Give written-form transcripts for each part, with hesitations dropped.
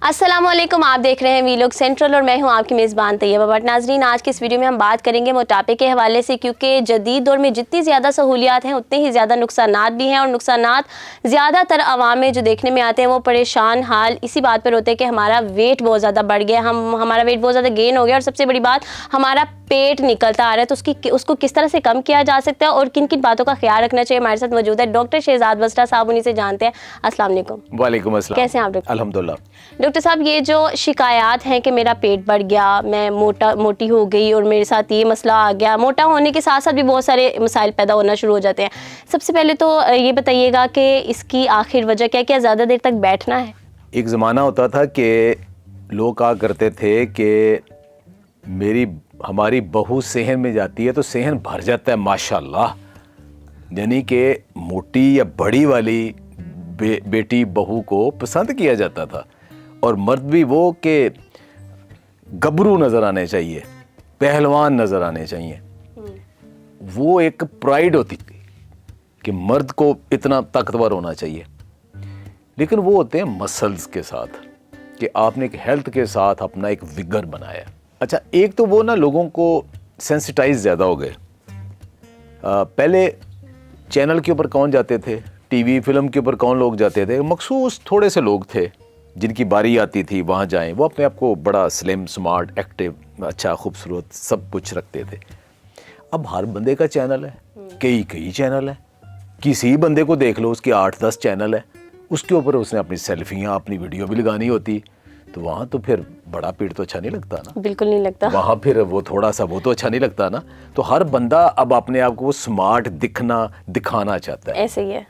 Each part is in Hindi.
अस्सलामुअलैकुम, आप देख रहे हैं वीलॉग सेंट्रल और मैं हूं आपकी मेज़बान तैयबा भट्ट। नाज़रीन, आज की इस वीडियो में हम बात करेंगे मोटापे के हवाले से, क्योंकि जदीद दौर में जितनी ज़्यादा सहूलियात हैं उतने ही ज़्यादा नुकसानात भी हैं, और नुकसानात ज़्यादातर आवाम में जो देखने में आते हैं वो परेशान हाल इसी बात पर होते हैं कि हमारा वेट बहुत ज़्यादा बढ़ गया, हमारा वेट बहुत ज़्यादा गेन हो गया, और सबसे बड़ी बात हमारा पेट निकलता आ रहा है। तो उसको किस तरह से कम किया जा सकता है और किन किन बातों का ख्याल रखना चाहिए, हमारे साथ मौजूद है डॉक्टर शहजाद बस्रा साहब, उन्हीं से जानते हैं। अस्सलाम वालेकुम। वालेकुम अस्सलाम। कैसे हैं आप डॉक्टर? अल्हम्दुलिल्लाह। डॉक्टर साहब, ये जो शिकायत हैं कि मेरा पेट बढ़ गया, मैं मोटी हो गई और मेरे साथ ये मसला आ गया, मोटा होने के साथ साथ भी बहुत सारे मसाइल पैदा होना शुरू हो जाते हैं। सबसे पहले तो ये बताइएगा कि इसकी आखिर वजह क्या ज़्यादा देर तक बैठना है? एक ज़माना होता था कि लोग कहा करते थे कि हमारी बहू सेहन में जाती है तो सेहन भर जाता है माशाल्लाह, यानी कि मोटी या बड़ी वाली बेटी बहू को पसंद किया जाता था, और मर्द भी वो कि गबरू नज़र आने चाहिए, पहलवान नज़र आने चाहिए। वो एक प्राइड होती थी कि मर्द को इतना ताकतवर होना चाहिए। लेकिन वो होते हैं मसल्स के साथ, कि आपने एक हेल्थ के साथ अपना एक विगर बनाया। अच्छा, एक तो वो ना लोगों को सेंसिटाइज ज़्यादा हो गए। पहले चैनल के ऊपर कौन जाते थे, टीवी फिल्म के ऊपर कौन लोग जाते थे, मखसूस थोड़े से लोग थे जिनकी बारी आती थी वहाँ जाएं। वो अपने आप को बड़ा स्लिम, स्मार्ट, एक्टिव, अच्छा, खूबसूरत सब कुछ रखते थे। अब हर बंदे का चैनल है, कई चैनल है। किसी बंदे को देख लो, उसके 8-10 चैनल है, उसके ऊपर उसने अपनी सेल्फियाँ, अपनी वीडियो भी लगानी होती। तो वहाँ तो फिर बड़ा पेट तो अच्छा नहीं लगता ना, बिल्कुल नहीं लगता। वहाँ फिर वो थोड़ा सा वो तो अच्छा नहीं लगता ना। तो हर बंदा अब अपने आप को स्मार्ट दिखाना चाहता है। ऐसे ही है।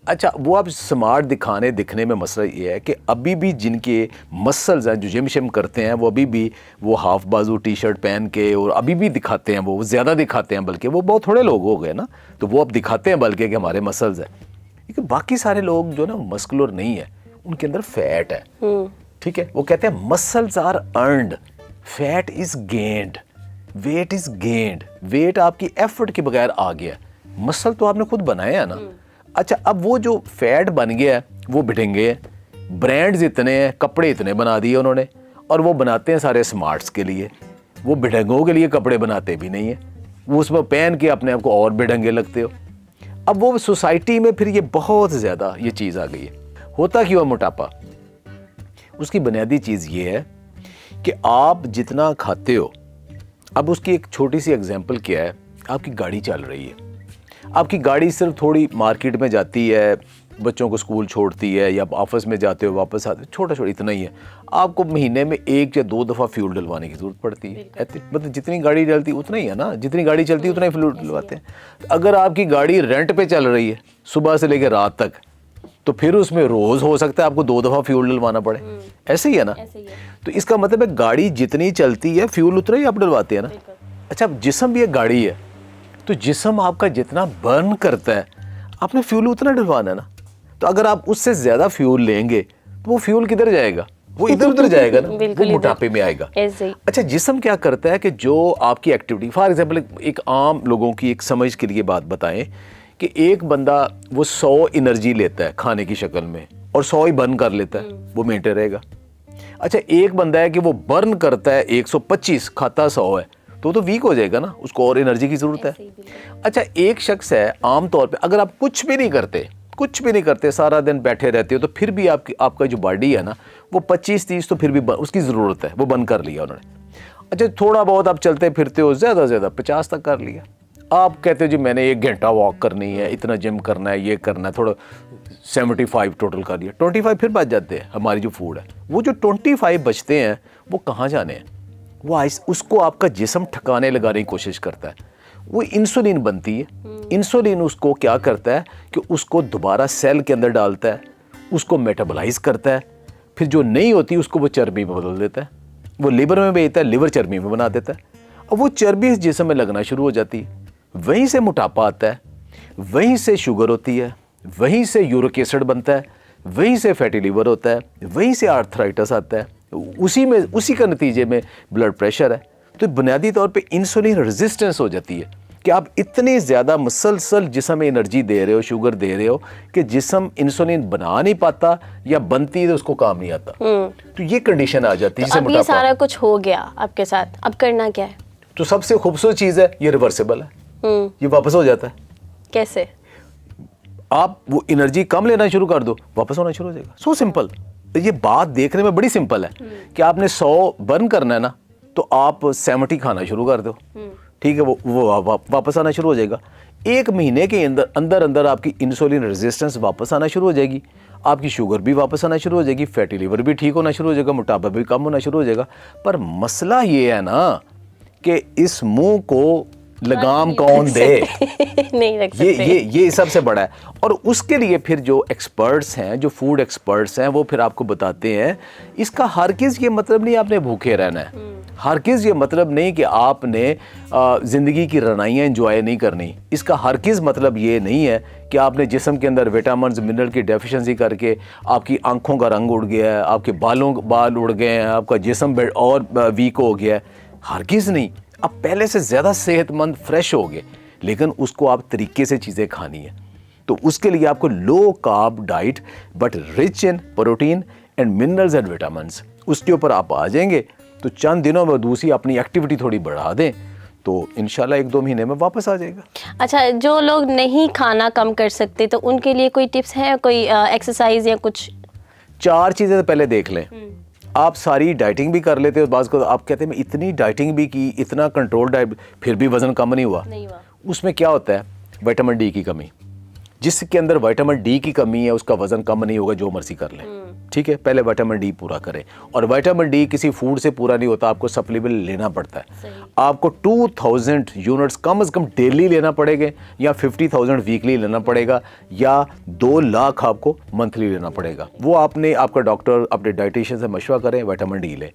अच्छा, वो अब स्मार्ट दिखने में मसला ये है कि अभी भी जिनके मसल्स हैं, जो जिम शिम करते हैं, वो अभी भी वो हाफ बाजू टी शर्ट पहन के और अभी भी दिखाते हैं, वो ज़्यादा दिखाते हैं, बल्कि वो बहुत थोड़े लोग हो गए ना, तो वो अब दिखाते हैं बल्कि कि हमारे मसल्स हैं। लेकिन बाकी सारे लोग जो ना मस्कुलर नहीं है, उनके अंदर फैट है। ठीक है, वो कहते हैं muscles are earned, fat is gained, weight is gained. Weight आपकी एफर्ट के बगैर आ गया, मसल तो आपने खुद बनाया है ना। अच्छा, अब वो जो फैट बन गया है वो बिठेंगे हैं, ब्रांड्स इतने हैं, कपड़े इतने बना दिए उन्होंने, और वो बनाते हैं सारे स्मार्ट्स के लिए। वो बिढंगों के लिए कपड़े बनाते भी नहीं है, वो उसमें पहन के अपने आप को और बिढंगे लगते हो। अब वो सोसाइटी में फिर ये बहुत ज़्यादा ये चीज़ आ गई है। होता क्यों है मोटापा? उसकी बुनियादी चीज़ ये है कि आप जितना खाते हो। अब उसकी एक छोटी सी एग्जांपल क्या है, आपकी गाड़ी चल रही है, आपकी गाड़ी सिर्फ थोड़ी मार्केट में जाती है, बच्चों को स्कूल छोड़ती है, या आप ऑफिस में जाते हो वापस आते हो, छोटा इतना ही है। आपको महीने में 1 या 2 दफ़ा फ्यूल डलवाने की ज़रूरत पड़ती है। मतलब जितनी गाड़ी चलती उतना ही है ना, जितनी गाड़ी चलती है उतना ही फ्यूल डलवाते हैं। अगर आपकी गाड़ी रेंट पे चल रही है सुबह से लेकर रात तक, तो फिर उसमें रोज़ हो सकता है आपको 2 दफ़ा फ्यूल डलवाना पड़े। ऐसे ही है ना। तो इसका मतलब है गाड़ी जितनी चलती है फ्यूल उतना ही आप डलवाते हैं ना। अच्छा, जिस्म भी एक गाड़ी है, तो जिस्म आपका जितना बर्न करता है आपने फ्यूल उतना डलवाना है ना। तो अगर आप उससे ज़्यादा फ्यूल लेंगे तो वो फ्यूल किधर जाएगा? वो इधर उधर जाएगा ना, वो मोटापे में आएगा। अच्छा, जिस्म क्या करता है कि जो आपकी एक्टिविटी, फॉर एग्जाम्पल एक आम लोगों की एक समझ के लिए बात बताएं कि एक बंदा वो 100 एनर्जी लेता है खाने की शक्ल में और 100 ही बर्न कर लेता है, वो मेंटेन रहेगा। अच्छा, एक बंदा है कि वो बर्न करता है 125, खाता 100 है, तो वीक हो जाएगा ना, उसको और एनर्जी की ज़रूरत है। अच्छा, एक शख्स है आम तौर पे, अगर आप कुछ भी नहीं करते, सारा दिन बैठे रहते हो, तो फिर भी आपका जो बॉडी है ना, वो 25-30 तो फिर भी उसकी ज़रूरत है, वो बंद कर लिया उन्होंने। अच्छा, थोड़ा बहुत आप चलते फिरते हो, ज़्यादा से ज़्यादा 50 तक कर लिया। आप कहते हो जी मैंने 1 घंटा वॉक करनी है, इतना जिम करना है, ये करना है, थोड़ा 75 टोटल कर लिया, 25 फिर बच जाते हैं। हमारी जो फूड है, वो जो 25 बचते हैं वो कहाँ जाने हैं? वो उसको आपका जिस्म ठिकाने लगाने की कोशिश करता है। वो इंसुलिन बनती है, इंसुलिन उसको क्या करता है कि उसको दोबारा सेल के अंदर डालता है, उसको मेटाबोलाइज करता है, फिर जो नहीं होती उसको वो चर्बी में बदल देता है, वो लिवर में भेजता है, लिवर चर्बी में बना देता है, और वो चर्बी इस जिस्म में लगना शुरू हो जाती है। वहीं से मोटापा आता है, वहीं से शुगर होती है, वहीं से यूरिक एसिड बनता है, वहीं से फैटी लीवर होता है, वहीं से आर्थराइटिस आता है, उसी का नतीजे में ब्लड प्रेशर है। तो बुनियादी तौर पे इंसुलिन रेजिस्टेंस हो जाती है। कि आप इतनी ज़्यादा मुसलसल जिस्म में एनर्जी दे रहे हो, शुगर दे रहे हो कि जिस्म इंसुलिन बना नहीं पाता या बनती है तो उसको काम नहीं आता। तो ये कंडीशन आ जाती है तो जिसे अब ये मोटापा। सारा कुछ हो गया आपके साथ, अब करना क्या है? तो सबसे खूबसूरत चीज़ है ये रिवर्सिबल है, ये वापस हो जाता है। कैसे? आप वो एनर्जी कम लेना शुरू कर दो, वापस होना शुरू हो जाएगा। So simple. ये बात देखने में बड़ी सिंपल है कि आपने 100 बर्न करना है ना, तो आप 70 खाना शुरू कर दो, ठीक है, वो वापस आना शुरू हो जाएगा। 1 महीने के अंदर अंदर आपकी इंसुलिन रेजिस्टेंस वापस आना शुरू हो जाएगी, आपकी शुगर भी वापस आना शुरू हो जाएगी, फैटी लिवर भी ठीक होना शुरू हो जाएगा, मोटापा भी कम होना शुरू हो जाएगा। पर मसला ये है ना कि इस मुंह को लगाम कौन दे? नहीं रख सकते। ये सबसे बड़ा है। और उसके लिए फिर जो एक्सपर्ट्स हैं, जो फूड एक्सपर्ट्स हैं, वो फिर आपको बताते हैं इसका हरगिज़ ये मतलब नहीं आपने भूखे रहना है, हरगिज़ ये मतलब नहीं कि आपने ज़िंदगी की रनाइयाँ एंजॉय नहीं करनी। इसका हरगिज़ मतलब ये नहीं है कि आपने जिस्म के अंदर विटामिन मिनरल की डेफिशिएंसी करके आपकी आंखों का रंग उड़ गया है, आपके बाल उड़ गए हैं, आपका जिस्म और वीक हो गया है। हरगिज़ नहीं, आप पहले से ज़्यादा सेहतमंद फ्रेश हो गए, लेकिन उसको आप तरीके से चीज़ें खानी है। तो उसके लिए आपको low carb diet but rich in protein and minerals and vitamins, उसके ऊपर आप आ जाएंगे तो चंद दिनों में दूसरी अपनी एक्टिविटी थोड़ी बढ़ा दें तो इंशाल्लाह 1-2 महीने में वापस आ जाएगा। अच्छा, जो लोग नहीं खाना कम कर सकते तो उनके लिए कोई टिप्स हैं, कोई एक्सरसाइज या कुछ? 4 चीज़ें तो पहले देख लें। आप सारी डाइटिंग भी कर लेते हो, बाज़ को आप कहते हैं मैं इतनी डाइटिंग भी की, इतना कंट्रोल डाइट, फिर भी वज़न कम नहीं हुआ। उसमें क्या होता है? विटामिन डी की कमी। जिसके अंदर विटामिन डी की कमी है उसका वज़न कम नहीं होगा, जो मर्जी कर लें, ठीक है। पहले विटामिन डी पूरा करें, और विटामिन डी किसी फूड से पूरा नहीं होता, आपको सप्लीमेंट लेना पड़ता है। आपको 2000 यूनिट्स कम से कम डेली लेना पड़ेगा, या 50,000 वीकली लेना पड़ेगा, या 2 लाख आपको मंथली लेना पड़ेगा। वो आपने आपका डॉक्टर अपने डाइटिशियन से मशवरा करें, विटामिन डी लें।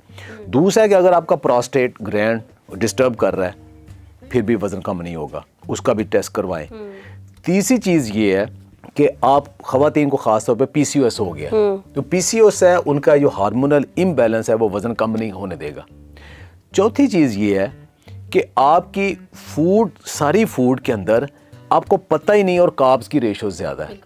दूसरा है कि अगर आपका प्रोस्टेट ग्लैंड डिस्टर्ब कर रहा है फिर भी वज़न कम नहीं होगा, उसका भी टेस्ट करवाएं। तीसरी चीज़ ये है कि आप ख़वातीन को ख़ास तौर पे PCOS हो गया, तो PCOS है उनका जो हार्मोनल इम्बैलेंस है वो वज़न कम नहीं होने देगा। चौथी चीज़ ये है कि आपकी सारी फूड के अंदर आपको पता ही नहीं और कार्ब्स की रेशो ज़्यादा है।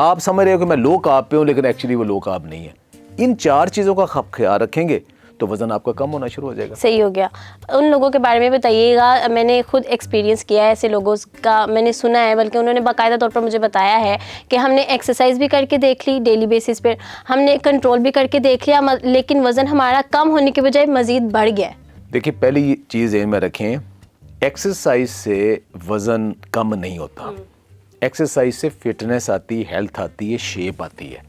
आप समझ रहे हो कि मैं लो कार्ब पे हूँ, लेकिन एक्चुअली वो लो कार्ब नहीं है। इन 4 चीज़ों का ख्याल रखेंगे तो वज़न आपका कम होना शुरू हो जाएगा। सही हो गया। उन लोगों के बारे में बताइएगा, मैंने खुद एक्सपीरियंस किया है ऐसे लोगों का, मैंने सुना है, बल्कि उन्होंने बाकायदा तौर पर मुझे बताया है कि हमने एक्सरसाइज भी करके देख ली डेली बेसिस पे, हमने कंट्रोल भी करके देख लिया, लेकिन वज़न हमारा कम होने के बजाय मज़ीद बढ़ गया। देखिए, पहली चीज़ में रखें, एक्सरसाइज से वज़न कम नहीं होता। एक्सरसाइज से फिटनेस आती, हेल्थ आती है, शेप आती है।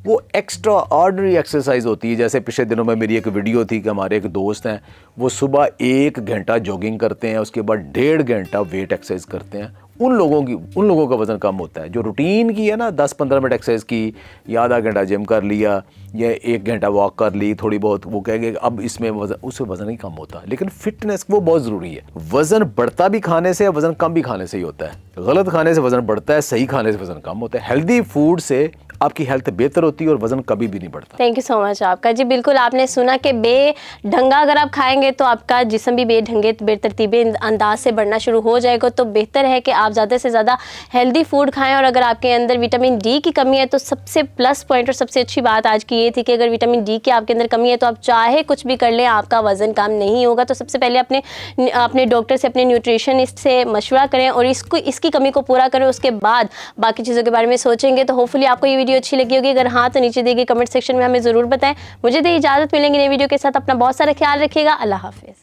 वो एक्स्ट्रा ऑर्डनरी एक्सरसाइज होती है। जैसे पिछले दिनों में मेरी एक वीडियो थी कि हमारे एक दोस्त हैं, वो सुबह 1 घंटा जॉगिंग करते हैं, उसके बाद 1.5 घंटा वेट एक्सरसाइज करते हैं। उन लोगों का वज़न कम होता है। जो रूटीन की है ना, 10-15 मिनट एक्सरसाइज की, या आधा घंटा जिम कर लिया, या 1 घंटा वॉक कर ली थोड़ी बहुत, वो कहेंगे अब इसमें उससे वज़न ही कम होता। लेकिन फिटनेस वो बहुत ज़रूरी है। वज़न बढ़ता भी खाने से, वज़न कम भी खाने से ही होता है। गलत खाने से वज़न बढ़ता है, सही खाने से वज़न कम होता है। हेल्दी फूड से आपकी हेल्थ बेहतर होती है और वज़न कभी भी नहीं बढ़ता। थैंक यू सो मच आपका। जी बिल्कुल, आपने सुना कि बेढंगा अगर आप खाएंगे तो आपका जिस्म भी बेतरतीबे अंदाज से बढ़ना शुरू हो जाएगा। तो बेहतर है कि आप ज़्यादा से ज़्यादा हेल्दी फूड खाएं। और अगर आपके अंदर विटामिन डी की कमी है तो सबसे प्लस पॉइंट और सबसे अच्छी बात आज की ये थी कि अगर विटामिन डी की आपके अंदर कमी है तो आप चाहे कुछ भी कर लें, आपका वज़न कम नहीं होगा। तो सबसे पहले अपने डॉक्टर से, अपने न्यूट्रिशनिस्ट से मशवरा करें और इसकी कमी को पूरा करें। उसके बाद बाकी चीज़ों के बारे में सोचेंगे। तो होपफुली आपको ये वीडियो अच्छी लगी होगी। अगर हाँ तो नीचे दी गई कमेंट सेक्शन में हमें ज़रूर बताएं। मुझे दे इजाज़त, मिलेंगे नई वीडियो के साथ। अपना बहुत सारा ख्याल रखिएगा। अल्लाह हाफिज़।